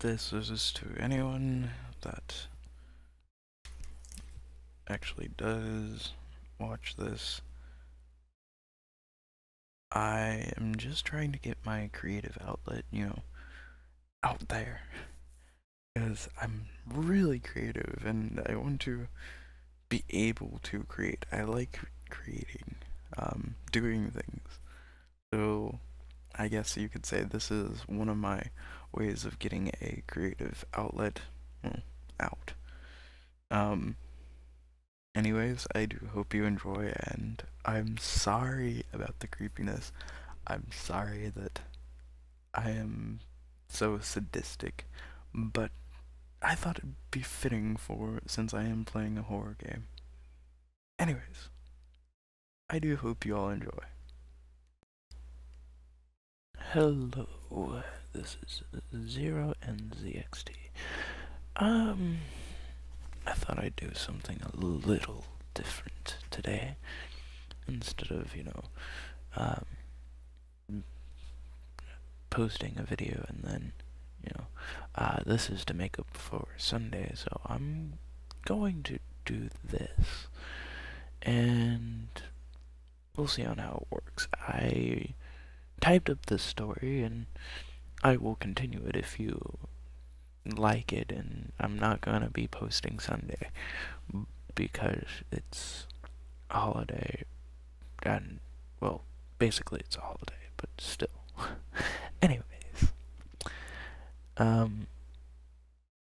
This is to anyone that actually does watch this. I am just trying to get my creative outlet, out there. Because I'm really creative and I want to be able to create. I like creating, doing things. So I guess you could say this is one of my ways of getting a creative outlet, out. Um, Anyways, I do hope you enjoy, and I'm sorry about the creepiness. I'm sorry that I am so sadistic, but I thought it'd be fitting for since I am playing a horror game. Anyways, I do hope you all enjoy. Hello, this is Zero and ZXT. Um, I thought I'd do something a little different today. Instead of, posting a video and then, this is to make up for Sunday, so I'm going to do this. And we'll see on how it works. I typed up this story and I will continue it if you like it, and I'm not gonna be posting Sunday because it's a holiday, and well, basically it's a holiday, but still. Anyways,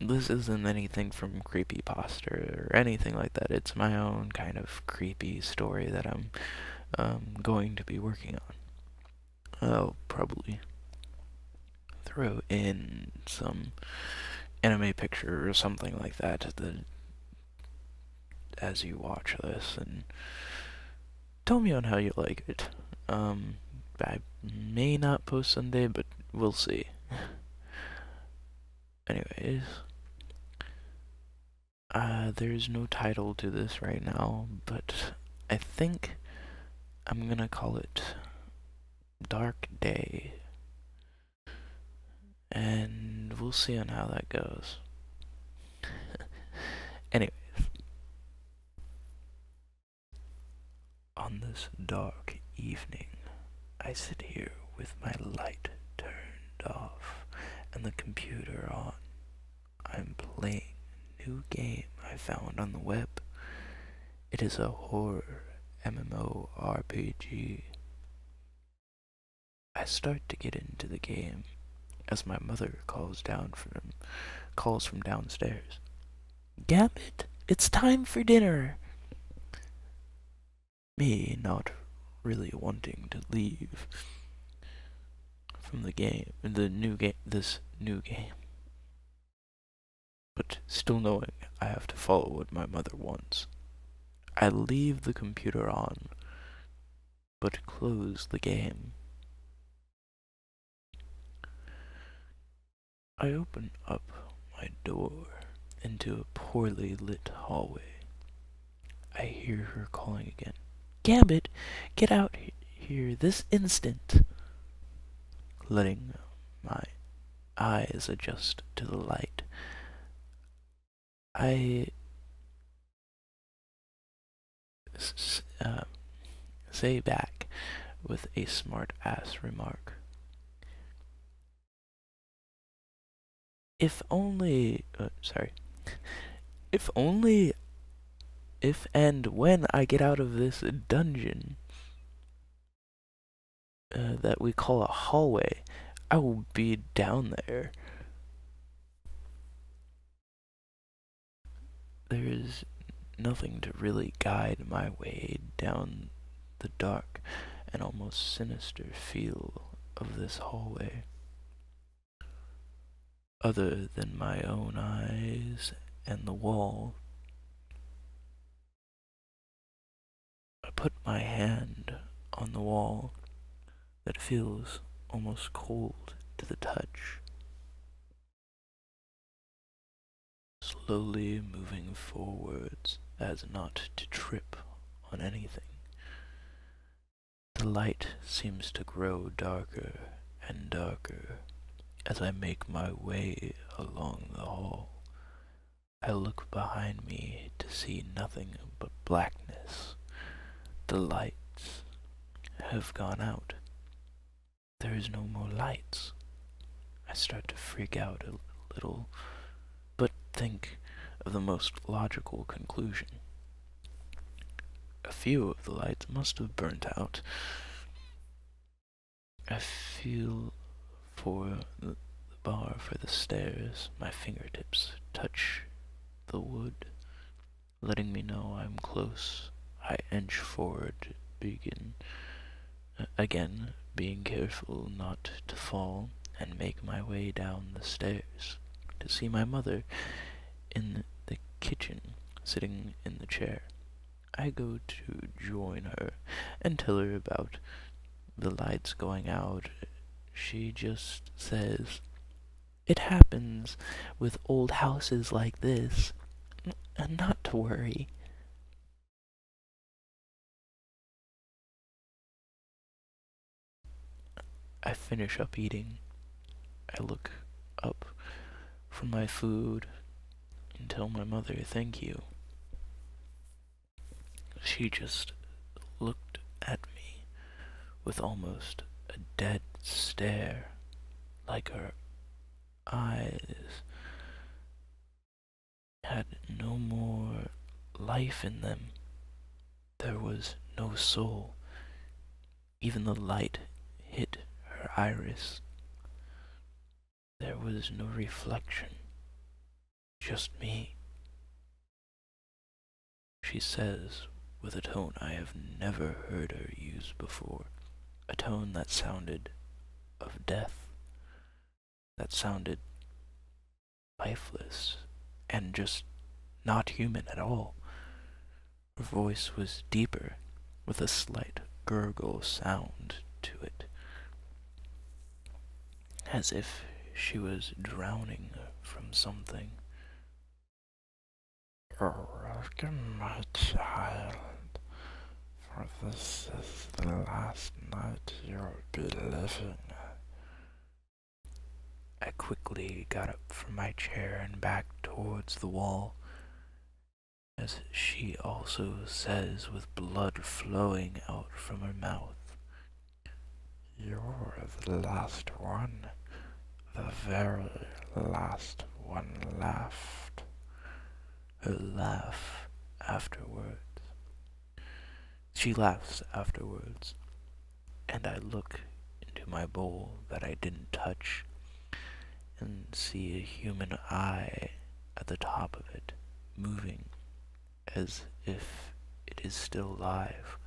this isn't anything from creepypasta or anything like that. It's my own kind of creepy story that I'm going to be working on. I'll probably throw in some anime picture or something like that as you watch this, and tell me on how you like it. I may not post Sunday, but we'll see. Anyways, there's no title to this right now, but I think I'm gonna call it Dark Day. And we'll see on how that goes. Anyways, on this dark evening, I sit here with my light turned off and the computer on. I'm playing a new game I found on the web. It is a horror MMORPG. I start to get into the game as my mother calls from downstairs. Gambit, it's time for dinner. Me not really wanting to leave from this new game, but still knowing I have to follow what my mother wants. I leave the computer on, but close the game. I open up my door into a poorly lit hallway. I hear her calling again. Gambit, get out here this instant. Letting my eyes adjust to the light, I say back with a smart-ass remark. If only, if only, if and when I get out of this dungeon that we call a hallway, I will be down there. There is nothing to really guide my way down the dark and almost sinister feel of this hallway, other than my own eyes and the wall. I put my hand on the wall that feels almost cold to the touch, slowly moving forwards as not to trip on anything. The light seems to grow darker and darker As I make my way along the hall, I look behind me to see nothing but blackness. The lights have gone out. There is no more lights. I start to freak out a little, but think of the most logical conclusion. A few of the lights must have burnt out. I feel for the bar for the stairs. My fingertips touch the wood, letting me know I'm close. I inch forward, again, being careful not to fall, and make my way down the stairs to see my mother in the kitchen, sitting in the chair. I go to join her and tell her about the lights going out. She just says, "It happens with old houses like this, and not to worry." I finish up eating. I look up from my food and tell my mother thank you. She just looked at me with almost a dead stare, like her eyes had no more life in them. There was no soul. Even the light hit her iris. There was no reflection, just me. She says, with a tone I have never heard her use before, a tone that sounded of death, that sounded lifeless, and just not human at all. Her voice was deeper, with a slight gurgle sound to it, as if she was drowning from something. "Welcome, my child, for this is the last night you'll be living." I quickly got up from my chair and backed towards the wall, as she also says with blood flowing out from her mouth, "You're the last one, the very last one left." Her laugh afterwards. She laughs afterwards, and I look into my bowl that I didn't touch and see a human eye at the top of it, moving as if it is still alive.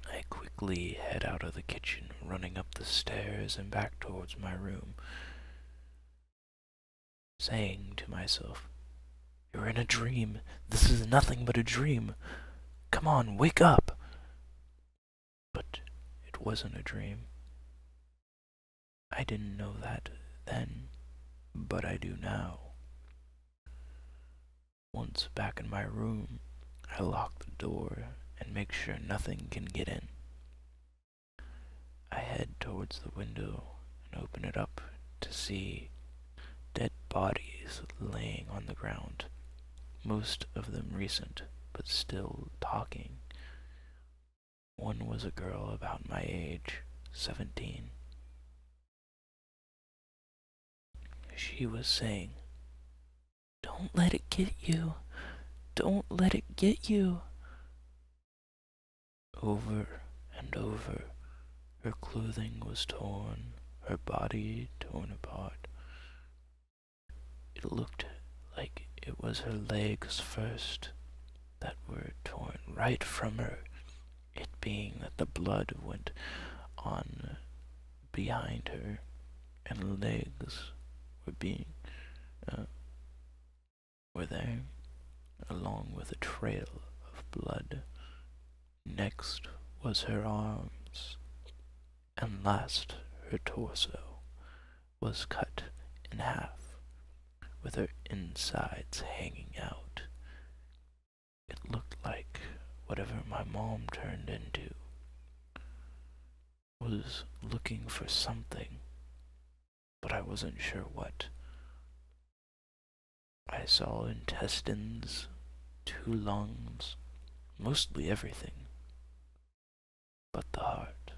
I quickly head out of the kitchen, running up the stairs and back towards my room, saying to myself, "You're in a dream. This is nothing but a dream. Come on, wake up." But it wasn't a dream. I didn't know that then, but I do now. Once back in my room, I lock the door and make sure nothing can get in. I head towards the window and open it up to see dead bodies laying on the ground, most of them recent, but still talking. One was a girl about my age, 17. She was saying, "Don't let it get you. Don't let it get you." Over and over, her clothing was torn, her body torn apart. It looked like it was her legs first that were torn right from her, it being that the blood went on behind her, and legs were being were there, along with a trail of blood. Next was her arms, and last her torso was cut in half, with her insides hanging out. It looked like whatever my mom turned into was looking for something, but I wasn't sure what. I saw intestines, two lungs, mostly everything, but the heart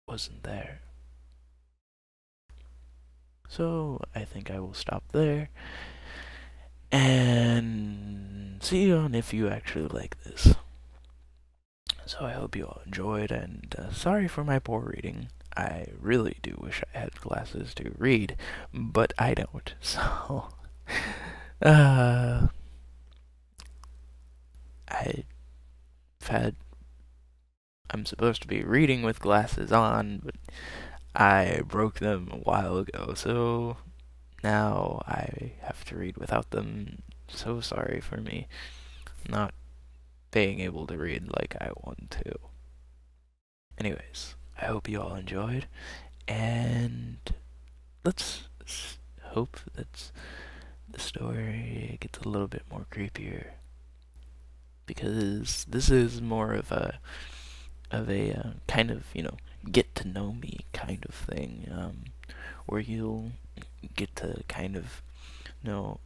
wasn't there. So I think I will stop there and see you on if you actually like this. So I hope you all enjoyed, and sorry for my poor reading. I really do wish I had glasses to read, but I don't. So, uh, I've had. I'm supposed to be reading with glasses on, but I broke them a while ago, so now I have to read without them. So sorry for me not being able to read like I want to. Anyways, I hope you all enjoyed, and let's hope that the story gets a little bit more creepier, because this is more of a kind of, get to know me kind of thing, where you'll get to kind of know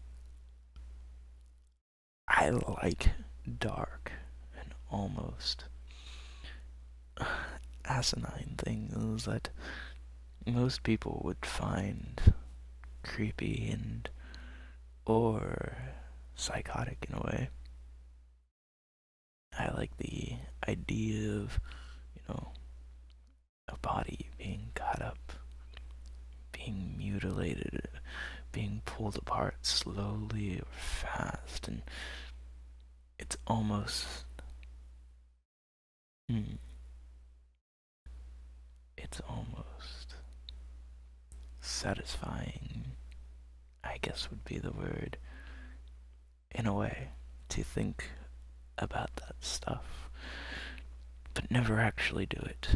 I like dark and almost asinine things that most people would find creepy and or psychotic in a way. I like the idea of, a body being cut up, being mutilated, being pulled apart slowly or fast, and it's almost, hmm, it's almost satisfying, I guess would be the word, in a way, to think about that stuff, but never actually do it.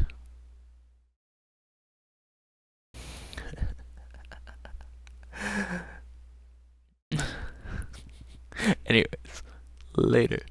Anyways, later.